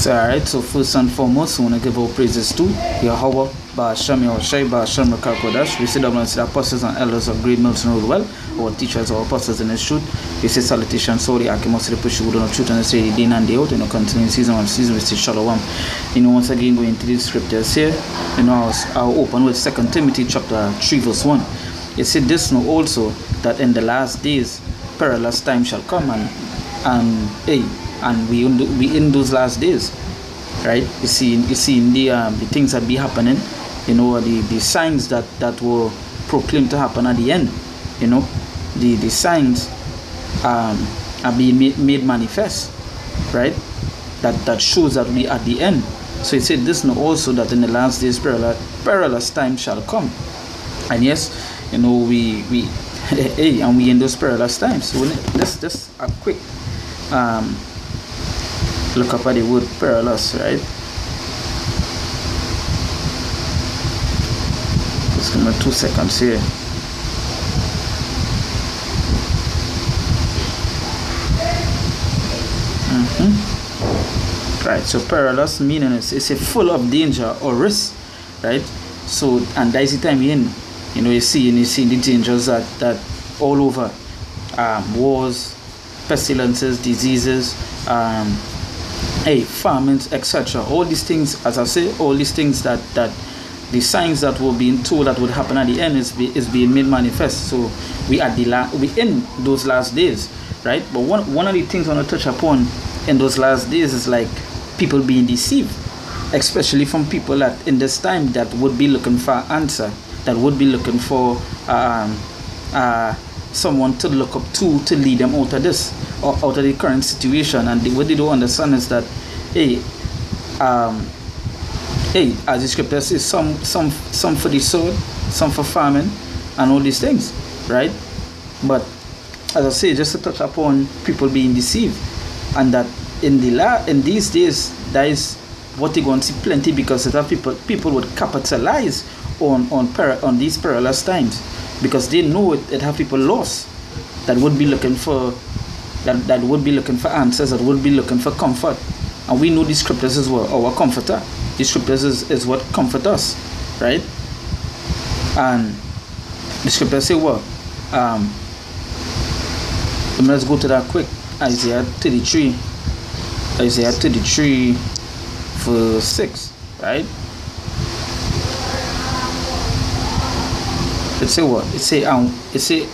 So, alright, so first and foremost, we want to give our praises to Yahweh, Ba'ashem Yahushai, Ba'ashem Rakakodash. We say that we the apostles and elders of Great Milton Road well, our teachers, our apostles in the truth. We say salutation, sorry, I can also push you on the truth and say day and day out, continuing season 1, season we say shalom. Once again, going into the scriptures here, I'll open with 2 Timothy chapter 3, verse 1. It said, this know also that in the last days perilous time shall come, and we in those last days, right? You see in the things that be happening, the signs that were proclaimed to happen at the end, the signs are being made manifest, right? That shows that we at the end. So it said this know also that in the last days perilous time shall come, and yes, we and we in those perilous times. So let's just a quick look up at the word perilous, right? Just give me 2 seconds here. Right, so perilous meaning is a full of danger or risk, right? So, and that is the time in, you see the dangers that all over, wars, pestilences, diseases, famines, etc. All these things, as I say, all these things that the signs that were being told that would happen at the end is being made manifest. So we in those last days, right? But one of the things I want to touch upon in those last days is like people being deceived, especially from people that in this time that would be looking for an answer, that would be looking for someone to look up to lead them out of this or out of the current situation. And what they don't understand is that as the scripture says, some for the sword, some for famine, and all these things, right? But as I say, just to touch upon people being deceived, and that in these days that is what they're going to see plenty, because that people would capitalize on these perilous times, because they know it have people lost that would be looking for that would be looking for answers, that would be looking for comfort. And we know the scriptures as well, our comforter. The scriptures is what comfort us, right? And the scriptures say what? Let's go to that quick. Isaiah 33 verse 6, right? It say what? It say,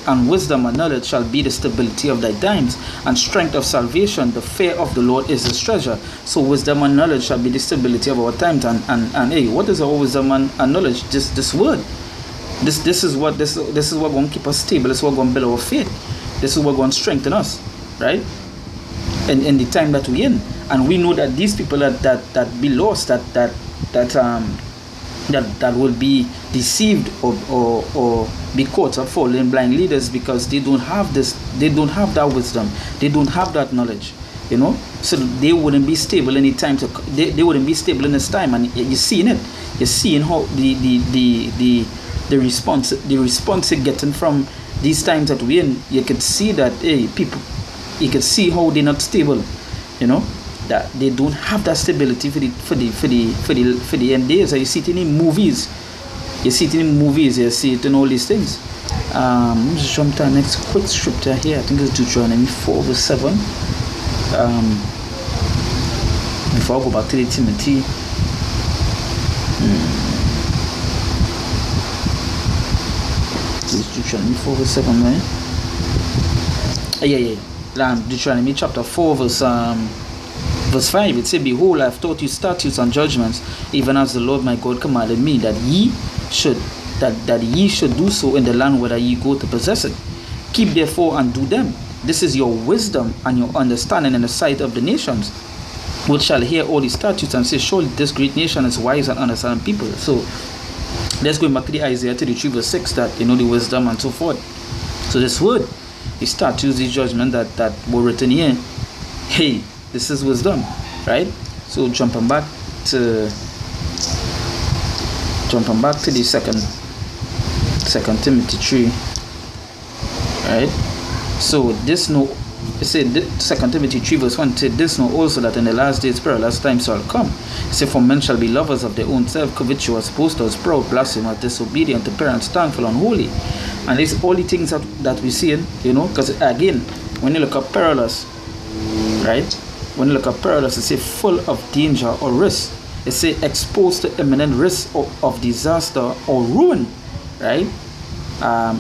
and wisdom and knowledge shall be the stability of thy times, and strength of salvation. The fear of the Lord is his treasure. So wisdom and knowledge shall be the stability of our times. And what is our wisdom and knowledge? This word. This is what going to keep us stable. This is what going to build our faith. This is what going to strengthen us, right? In the time that we're in. And we know that these people that be lost, that will be deceived or be caught or fall in blind leaders, because they don't have that wisdom, they don't have that knowledge, so they wouldn't be stable any time they wouldn't be stable in this time. And you're seeing how the response they're getting from these times that we're in. You could see that people, you could see how they're not stable, that they don't have that stability for the end days. You see it in movies, you see it in all these things. Let's just jump to our next quick scripture here. I think it's Deuteronomy 4 verse 7. Before I go back to the Timothy, it's Deuteronomy 4 verse 7, right? Deuteronomy chapter 4 verse 5, it says, behold, I have taught you statutes and judgments, even as the Lord my God commanded me, that ye should do so in the land whither ye go to possess it. Keep therefore and do them. This is your wisdom and your understanding in the sight of the nations, which shall hear all these statutes and say, surely this great nation is wise and understanding people. So let's go back to the Isaiah 33 verse 6, that the wisdom and so forth. So this word, the statutes, the judgment that were written here, this is wisdom, right? So jumping back to the second Timothy 3, right? So this know It said, 2 Timothy 3 verse 1 said, this know also that in the last days perilous times shall come. It said, for men shall be lovers of their own self, covetous, boasters, proud, blasphemers, disobedient to parents, thankful, unholy. And it's all the things that we see, because again, when you look at perilous, right? When you look at perilous, it says full of danger or risk. It says exposed to imminent risk of disaster or ruin, right?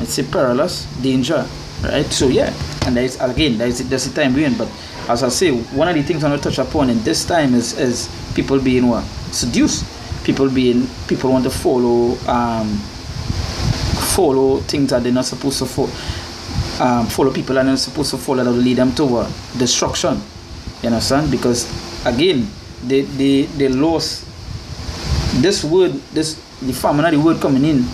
It says perilous, danger, right? So yeah, and that's the time we're in. But as I say, one of the things I want to touch upon in this time is people being what? Seduced. People want to follow things that they're not supposed to follow people that they're not supposed to follow that will lead them to what? Destruction. You understand? Because again, they lost this word, the family the word coming in.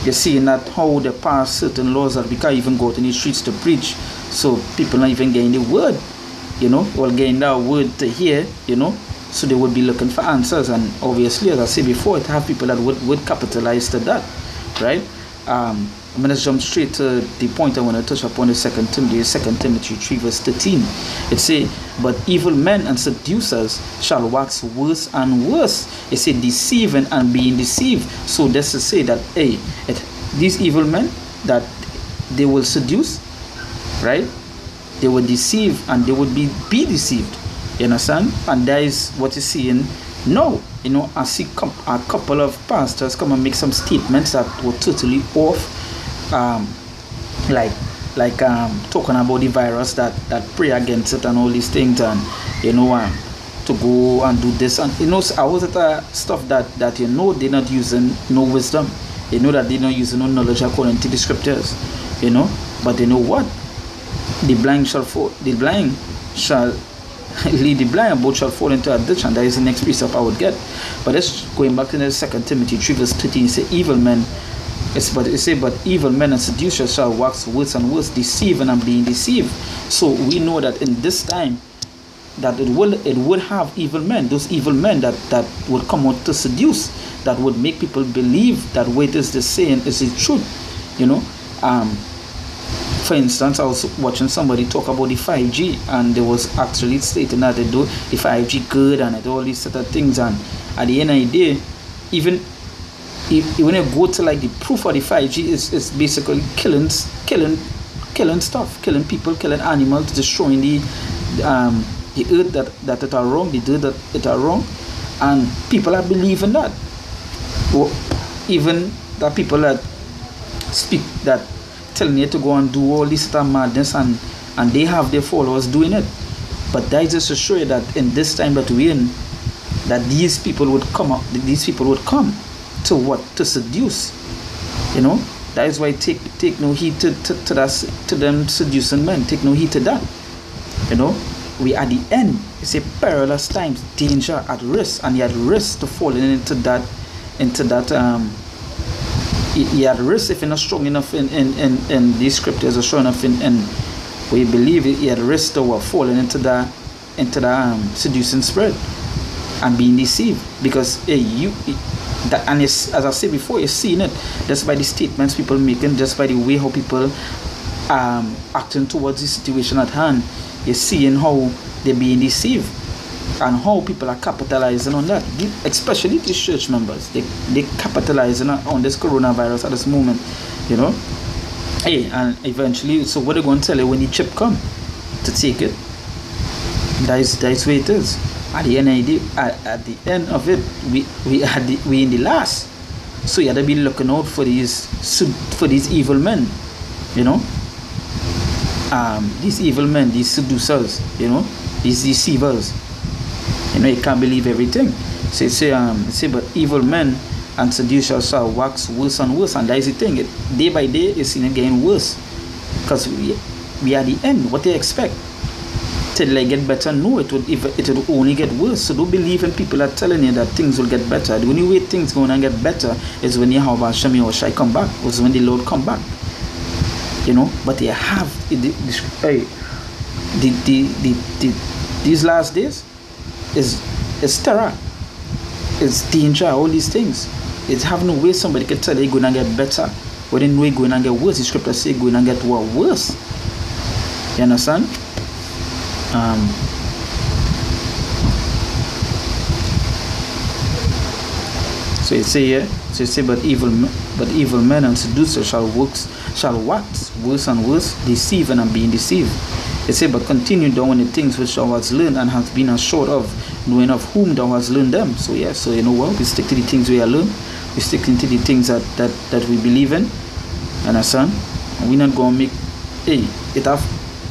You're seeing that how they pass certain laws that we can't even go to the streets to preach. So people not even getting the word, or getting that word to hear, so they would be looking for answers. And obviously, as I said before, it have people that would capitalize to that, right? I'm going to jump straight to the point I want to touch upon, the 2 Timothy 3 verse 13. It say, but evil men and seducers shall wax worse and worse. It say, deceiving and being deceived. So that's to say that, these evil men, that they will seduce, right? They will deceive and they would be deceived. You understand? And that is what you're seeing now. I see a couple of pastors come and make some statements that were totally off. Like talking about the virus, that pray against it and all these things, and to go and do this, and I was at stuff that they're not using no wisdom, that they're not using no knowledge according to the scriptures, but they know what? The blind shall lead the blind, and both shall fall into a ditch, and that is the next precept I would get. But let's going back to the 2 Timothy 3 verse 13. It say evil men. But evil men and seducers shall wax worse and worse, deceiving and being deceived. So we know that in this time that it would have evil men, those evil men that would come out to seduce, that would make people believe that what is the saying is the truth. For instance, I was watching somebody talk about the 5G, and they was actually stating that they do the 5G good and all these sort of things, and at the end of the day, even when you go to like the proof of the 5G is basically killing stuff, killing people, killing animals, destroying the earth that it are wrong, the dirt that it are wrong, and people are believing that. Or even that people that speak that telling you to go and do all this stuff madness, and they have their followers doing it. But that is just to show you that in this time that we're in, that these people would come to what? To seduce. That is why take no heed to them seducing men. Take no heed to that. We at the end, it's a perilous times, danger, at risk, and you're at risk to falling into that you're at risk if you're not strong enough in these scriptures, or strong enough in we believe it, you're at risk to falling into the seducing spirit and being deceived, because as I said before, you're seeing it just by the statements people making, just by the way how people acting towards the situation at hand. You're seeing how they're being deceived and how people are capitalizing on that, especially these church members. They capitalizing on this coronavirus at this moment, and eventually, so what they're going to tell you when the chip come to take it, that's where it is. At the end of it, we in the last. So you have to be looking out for these evil men, these evil men, these seducers, these deceivers. You can't believe everything. So say, but evil men and seducers shall wax worse and worse, and that is the thing. Day by day, it's getting worse, because we are at the end. What they expect? Till I get better? No, it would only get worse. So don't believe in people that are telling you that things will get better. The only way things going to get better is when Yahweh Hashem Yahushai come back, was when the Lord come back. But they have these last days is terror, it's danger, all these things. It's have no way somebody can tell you it's going to get better, but then no, it's going to get worse. The scripture say it's going to get worse. You understand? Um, so it say here, so it say, but evil men and seducers shall wax worse and worse, deceiving and being deceived. It say, but continue down the things which thou hast learned and hast been assured of, knowing of whom thou hast learned them. So yeah, so you know what? We stick to the things we are learned. We stick into the things that we believe in. Understand? And we not gonna make. Hey, it have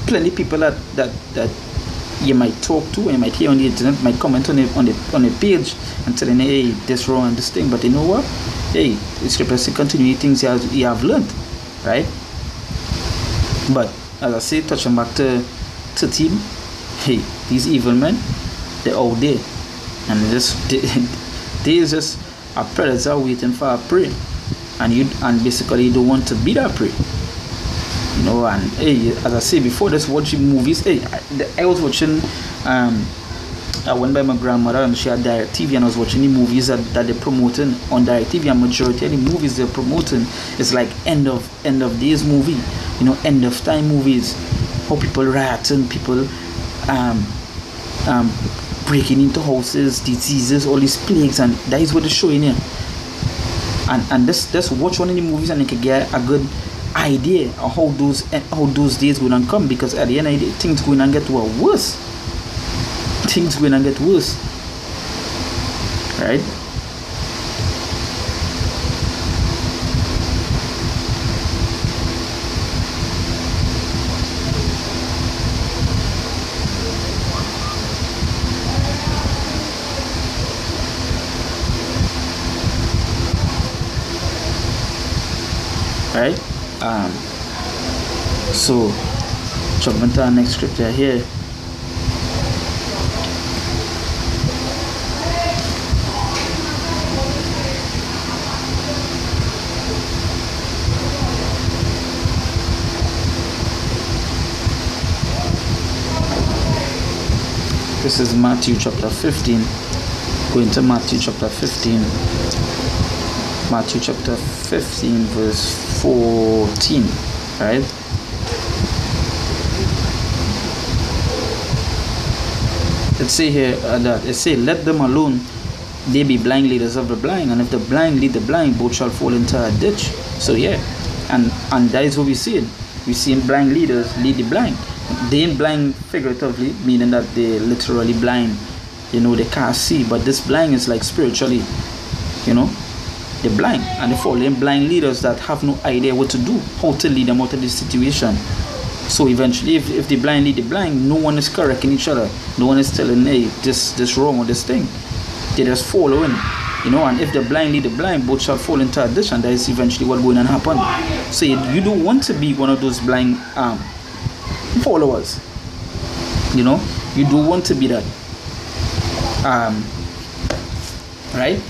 plenty people that you might talk to, and you might hear on the internet, might comment on the page and telling, hey, this wrong and this thing. But you know what? Hey, the scripture say continue the things you have learned, right? But as I say, touching back to team, hey, these evil men, they're out there, and they is just a predator waiting for a prey, and basically you don't want to be that prey, you know. And hey, as I say before, just watching movies. Hey, I was watching. I went by my grandmother and she had Direct TV, and I was watching the movies that they're promoting on Direct TV. And majority of the movies they're promoting is like end of days movie, you know, end of time movies. How people rioting, people breaking into houses, diseases, all these plagues, and that is what they're showing here. And just watch one of the movies and you can get a good idea of how those days going to come, because at the end of the day, things going to get worse. Things going to get worse, right? Right? So jump into our next scripture here. This is Matthew chapter 15. Going to Matthew chapter 15. Matthew chapter 15 verse 14. Right? Let's say here that it say, let them alone, they be blind leaders of the blind, and if the blind lead the blind, both shall fall into a ditch. So yeah, and that is what we see. We see blind leaders lead the blind. They ain't blind figuratively, meaning that they literally blind, you know, they can't see, but this blind is like spiritually, you know, they're blind, and they fall in blind leaders that have no idea what to do, how to lead them out of this situation. So eventually, if the blind lead the blind, no one is correcting each other, no one is telling, hey, this wrong or this thing. They just following, you know. And if the blind lead the blind, both shall fall into a ditch, and that is eventually what going to happen. So you don't want to be one of those blind followers, you know. You don't want to be that, right?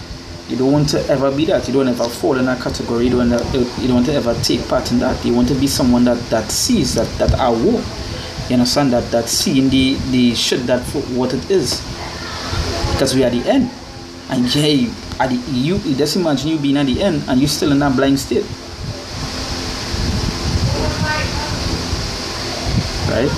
You don't want to ever be that. You don't ever fall in that category. You don't want to ever take part in that. You want to be someone that sees that are woke. You understand, that seeing the shit that for what it is. Because we are at the end, and yeah, you just imagine you being at the end and you still in that blind state, right?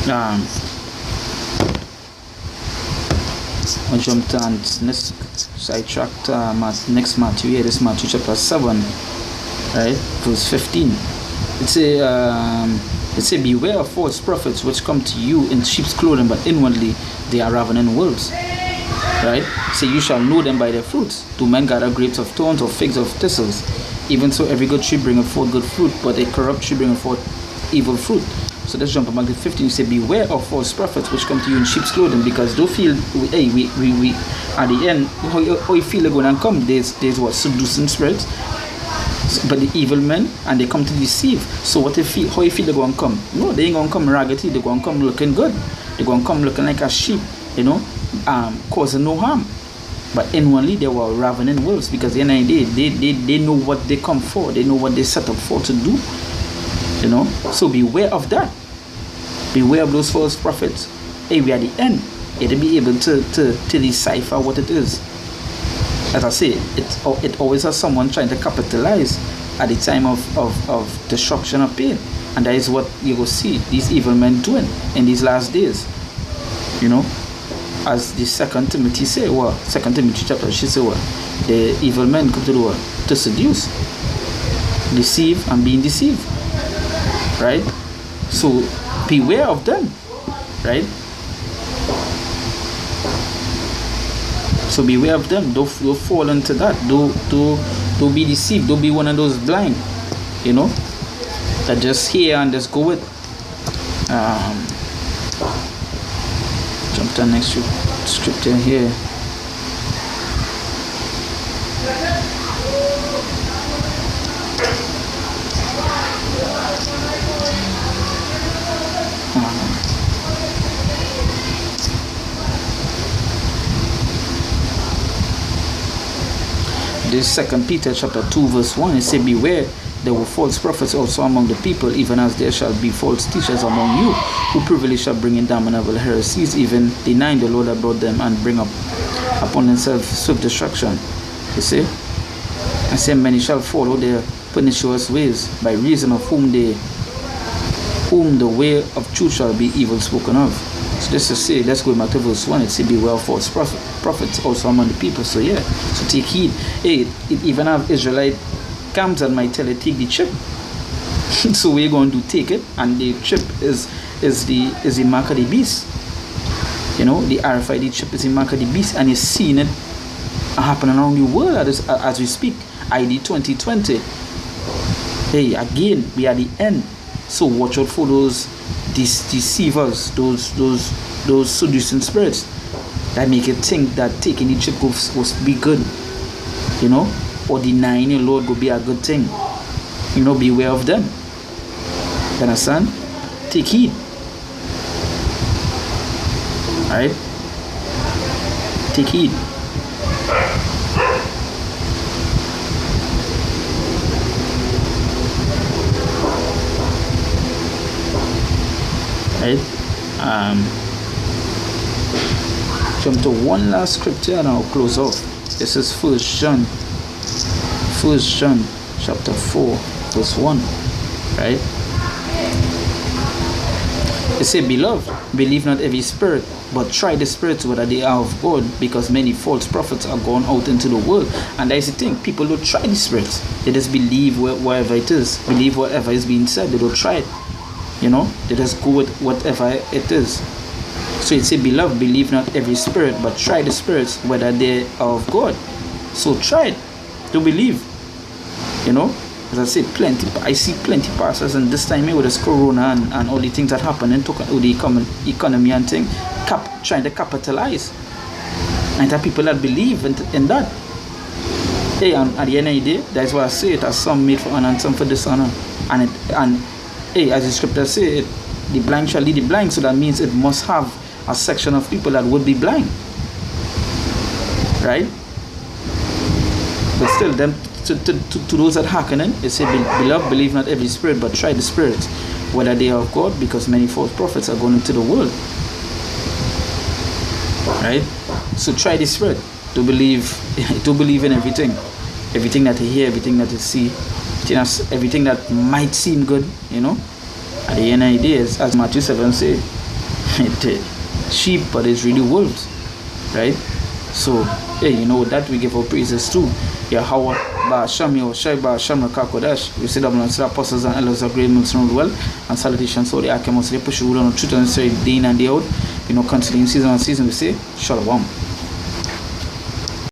Right. I jumped on next sidetracked next Matthew here. This Matthew chapter 7, right, verse 15. It say, beware of false prophets which come to you in sheep's clothing, but inwardly they are ravening wolves. Right? So you shall know them by their fruits. Do men gather grapes of thorns or figs of thistles? Even so, every good tree bringeth forth good fruit, but a corrupt tree bringeth forth evil fruit. So let's jump back to 15. You say, beware of false prophets which come to you in sheep's clothing, because don't feel we at the end how you feel they're going to come. There's what, seducing spirits, but the evil men, and they come to deceive. So what how you feel they're going to come? No, they ain't going to come raggedy. They're going to come looking good. They're going to come looking like a sheep, you know, causing no harm. But inwardly they were ravening wolves, because at the end of the day, they know what they come for. They know what they set up for to do. You know, so beware of that. Beware of those false prophets hey, we are the end. You have to be able to decipher what it is. As I say, it always has someone trying to capitalize at the time of destruction or pain. And that is what you will see these evil men doing in these last days. You know, as the 2 Timothy say, 2 Timothy chapter, she say, the evil men come to the world to seduce, deceive, and being deceived. Right? So beware of them. Right? So beware of them. Don't fall into that. Don't be deceived. Don't be one of those blind, you know, that just hear and just go with. Jump to the next scripture here. This 2 Peter chapter 2 verse 1, it says, beware, there were false prophets also among the people, even as there shall be false teachers among you, who privily shall bring in damnable heresies, even denying the Lord that brought them, and bring up upon themselves swift destruction. You see? I say, many shall follow their pernicious ways, by reason of whom the way of truth shall be evil spoken of. So this is say, let's go back to verse 1. It says, beware of false prophets also among the people. So yeah, so take heed. Hey, it even have Israelite camps that might tell you, take the chip. So we're going to take it, and the chip is the mark of the beast. You know, the RFID chip is the mark of the beast, and you're seeing it happening around the world as we speak. ID 2020. Hey, again, we are the end. So watch out for those deceivers, those seducing spirits that make you think that taking the chip was be good, you know, or denying your Lord will be a good thing. You know, beware of them. You understand? Take heed. Alright? Take heed. Right? Jump to one last scripture and I'll close off. This is 1 John chapter 4 verse 1. Right? It says, beloved, believe not every spirit, but try the spirits whether they are of God, because many false prophets are gone out into the world. And that is the thing, people don't try the spirits. They just believe whatever it is, believe whatever is being said. They don't try it. You know, they just go with whatever it is. So it says, beloved, believe not every spirit, but try the spirits whether they are of God. So try it to believe. You know, as I say, I see plenty pastors, and this time here with this corona and all the things that happen and with the economy and thing, trying to capitalize. And there are people that believe in that. Hey, and at the end of the day, that's why I say it, as some made for honor and some for dishonor. And hey, as the scripture says, the blind shall lead the blind, so that means it must have a section of people that would be blind. Right? But still, them to those that hearken in, it says, beloved, believe not every spirit, but try the spirits, whether they are of God, because many false prophets are going into the world. Right? So try the spirit to believe in everything. Everything that you hear, everything that you see, everything that might seem good, you know. At the end of the day, as Matthew 7 say, sheep, but it's really wolves. Right? So, hey, you know that we give our praises to Yahweh, Ba'asham, Yahushai, Ba'asham, Rakakodash. We say double the apostles and elders of great mills around the world, and salutations to the Akemos, they push the truth and say day in and day out. You know, considering season on season, we say, Shalom.